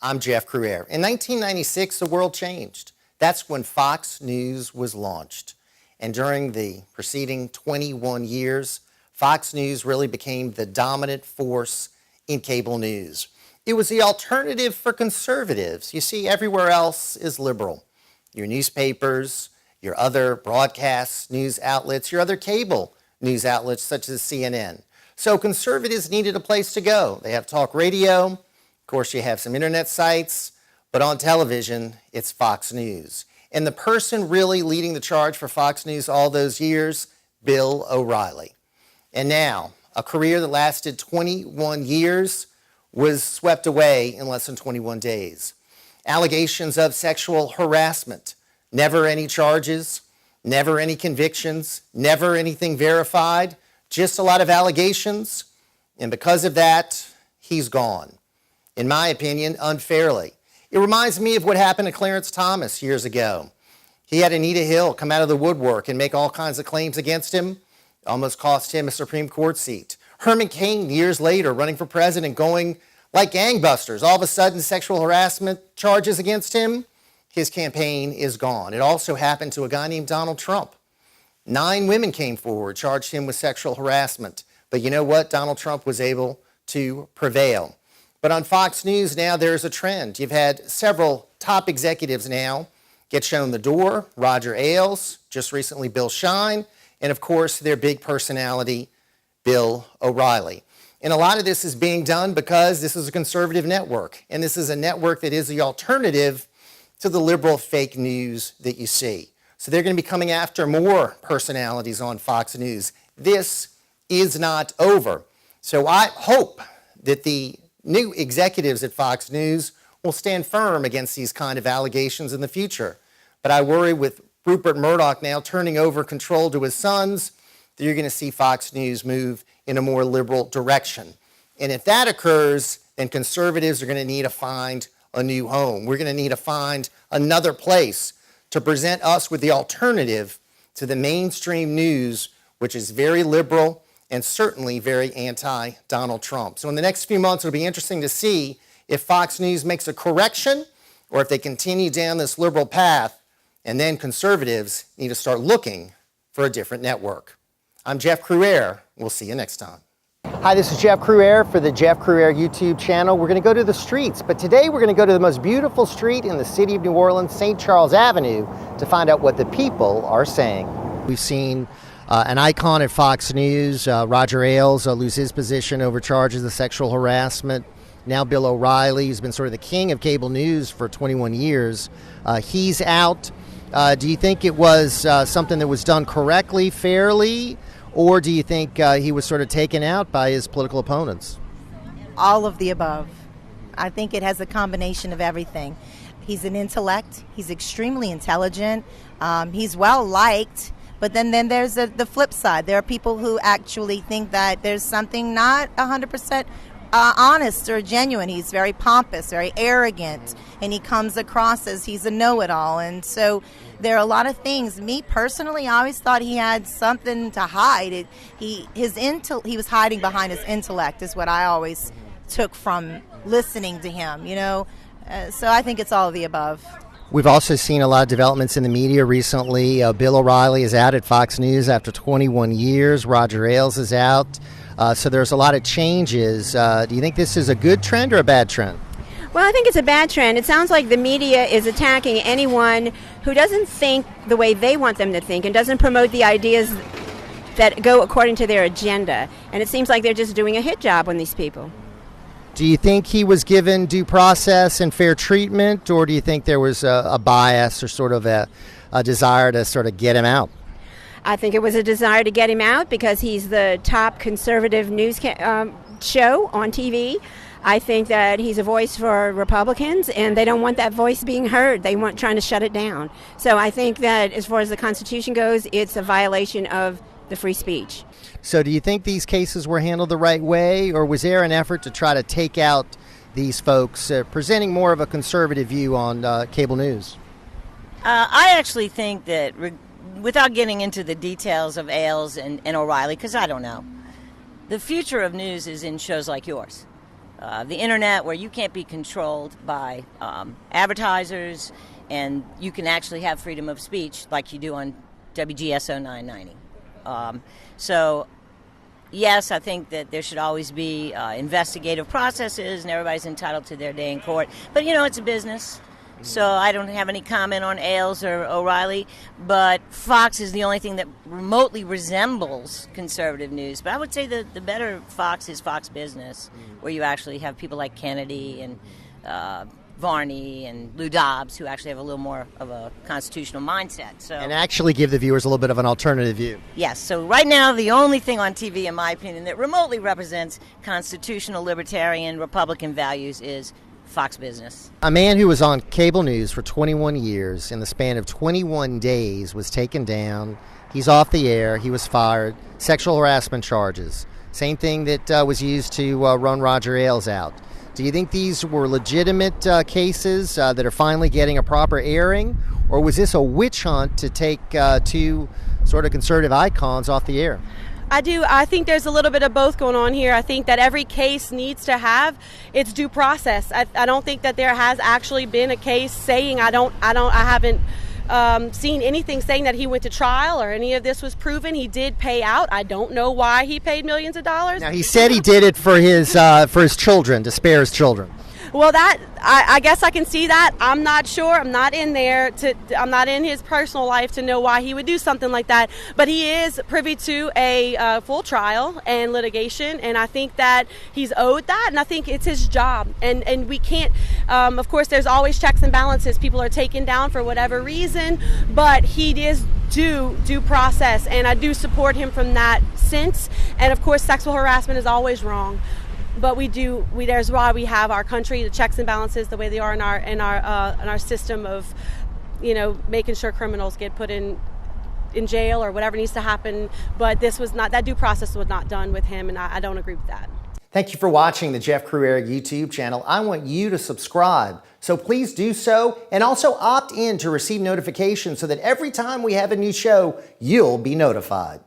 I'm Jeff Crouere. In 1996, the world changed. That's when Fox News was launched. And during the preceding 21 years, Fox News really became the dominant force in cable news. It was the alternative for conservatives. You see, everywhere else is liberal. Your newspapers, your other broadcast news outlets, your other cable news outlets such as CNN. So conservatives needed a place to go. They have talk radio. Of course, you have some internet sites. But on television, it's Fox News. And the person really leading the charge for Fox News all those years, Bill O'Reilly. And now, a career that lasted 21 years was swept away in less than 21 days. Allegations of sexual harassment, never any charges, never any convictions, never anything verified, just a lot of allegations. And because of that, he's gone. In my opinion, unfairly. It reminds me of what happened to Clarence Thomas years ago. He had Anita Hill come out of the woodwork and make all kinds of claims against him. Almost cost him a Supreme Court seat. Herman Cain, years later, running for president, going like gangbusters. All of a sudden, sexual harassment charges against him. His campaign is gone. It also happened to a guy named Donald Trump. 9 women came forward, charged him with sexual harassment. But you know what? Donald Trump was able to prevail. But on Fox News now, there's a trend. You've had several top executives now get shown the door. Roger Ailes, just recently Bill Shine, and of course, their big personality, Bill O'Reilly. And a lot of this is being done because this is a conservative network, and this is a network that is the alternative to the liberal fake news that you see. So they're going to be coming after more personalities on Fox News. This is not over. So I hope that the new executives at Fox News will stand firm against these kind of allegations in the future. But I worry with Rupert Murdoch now turning over control to his sons that you're going to see Fox News move in a more liberal direction. And if that occurs, then conservatives are going to need to find a new home. We're going to need to find another place to present us with the alternative to the mainstream news, which is very liberal and certainly very anti-Donald Trump. So in the next few months, it'll be interesting to see if Fox News makes a correction or if they continue down this liberal path, and then conservatives need to start looking for a different network. I'm Jeff Crouere. We'll see you next time. Hi, this is Jeff Crouere for the Jeff Crouere YouTube channel. We're going to go to the streets, but today we're going to go to the most beautiful street in the city of New Orleans, St. Charles Avenue, to find out what the people are saying. We've seen an icon at Fox News, Roger Ailes, lose his position over charges of sexual harassment. Now Bill O'Reilly, who's been sort of the king of cable news for 21 years, he's out. Do you think it was something that was done correctly, fairly, or do you think he was sort of taken out by his political opponents? All of the above. I think it has a combination of everything. He's an intellect. He's extremely intelligent. He's well liked. But then there's the flip side. There are people who actually think that there's something not 100% honest or genuine. He's very pompous, very arrogant, and he comes across as he's a know-it-all. And so there are a lot of things. Me personally, I always thought he had something to hide. He was hiding behind his intellect is what I always took from listening to him, you know. So I think it's all of the above. We've also seen a lot of developments in the media recently. Bill O'Reilly is out at Fox News after 21 years. Roger Ailes is out. So there's a lot of changes. Do you think this is a good trend or a bad trend? Well, I think it's a bad trend. It sounds like the media is attacking anyone who doesn't think the way they want them to think and doesn't promote the ideas that go according to their agenda. And it seems like they're just doing a hit job on these people. Do you think he was given due process and fair treatment, or do you think there was a bias or sort of a desire to sort of get him out? I think it was a desire to get him out because he's the top conservative news show on TV. I think that he's a voice for Republicans, and they don't want that voice being heard. They want trying to shut it down. So I think that as far as the Constitution goes, it's a violation of the free speech. So do you think these cases were handled the right way, or was there an effort to try to take out these folks presenting more of a conservative view on cable news? I actually think that, without getting into the details of Ailes and O'Reilly, because I don't know, the future of news is in shows like yours. the internet, where you can't be controlled by advertisers, and you can actually have freedom of speech like you do on WGSO 990. So, yes, I think that there should always be investigative processes, and everybody's entitled to their day in court. But, it's a business. So I don't have any comment on Ailes or O'Reilly, but Fox is the only thing that remotely resembles conservative news. But I would say the better Fox is Fox Business, where you actually have people like Kennedy and Varney and Lou Dobbs, who actually have a little more of a constitutional mindset. So, And actually give the viewers a little bit of an alternative view. yes, so right now the only thing on TV, in my opinion, that remotely represents constitutional, libertarian, Republican values is Fox Business. A man who was on cable news for 21 years, in the span of 21 days, was taken down. He's off the air. He was fired. Sexual harassment charges. Same thing that was used to run Roger Ailes out. Do you think these were legitimate cases that are finally getting a proper airing? Or was this a witch hunt to take two sort of conservative icons off the air? I do. I think there's a little bit of both going on here. I think that every case needs to have its due process. I don't think that there has actually been a case saying I haven't seen anything saying that he went to trial or any of this was proven. He did pay out. I don't know why he paid millions of dollars. Now, he said he did it for his children, to spare his children. Well, that I guess I can see that. I'm not sure. I'm not in there. I'm not in his personal life to know why he would do something like that. But he is privy to a full trial and litigation, and I think that he's owed that, and I think it's his job. And we can't. Of course, there's always checks and balances. People are taken down for whatever reason, but he is due process, and I do support him from that sense. And of course, sexual harassment is always wrong. But there's why we have our country, the checks and balances, the way they are in our system of, making sure criminals get put in jail or whatever needs to happen. But that due process was not done with him, and I don't agree with that. Thank you for watching the Jeff Crouere YouTube channel. I want you to subscribe, so please do so, and also opt in to receive notifications so that every time we have a new show, you'll be notified.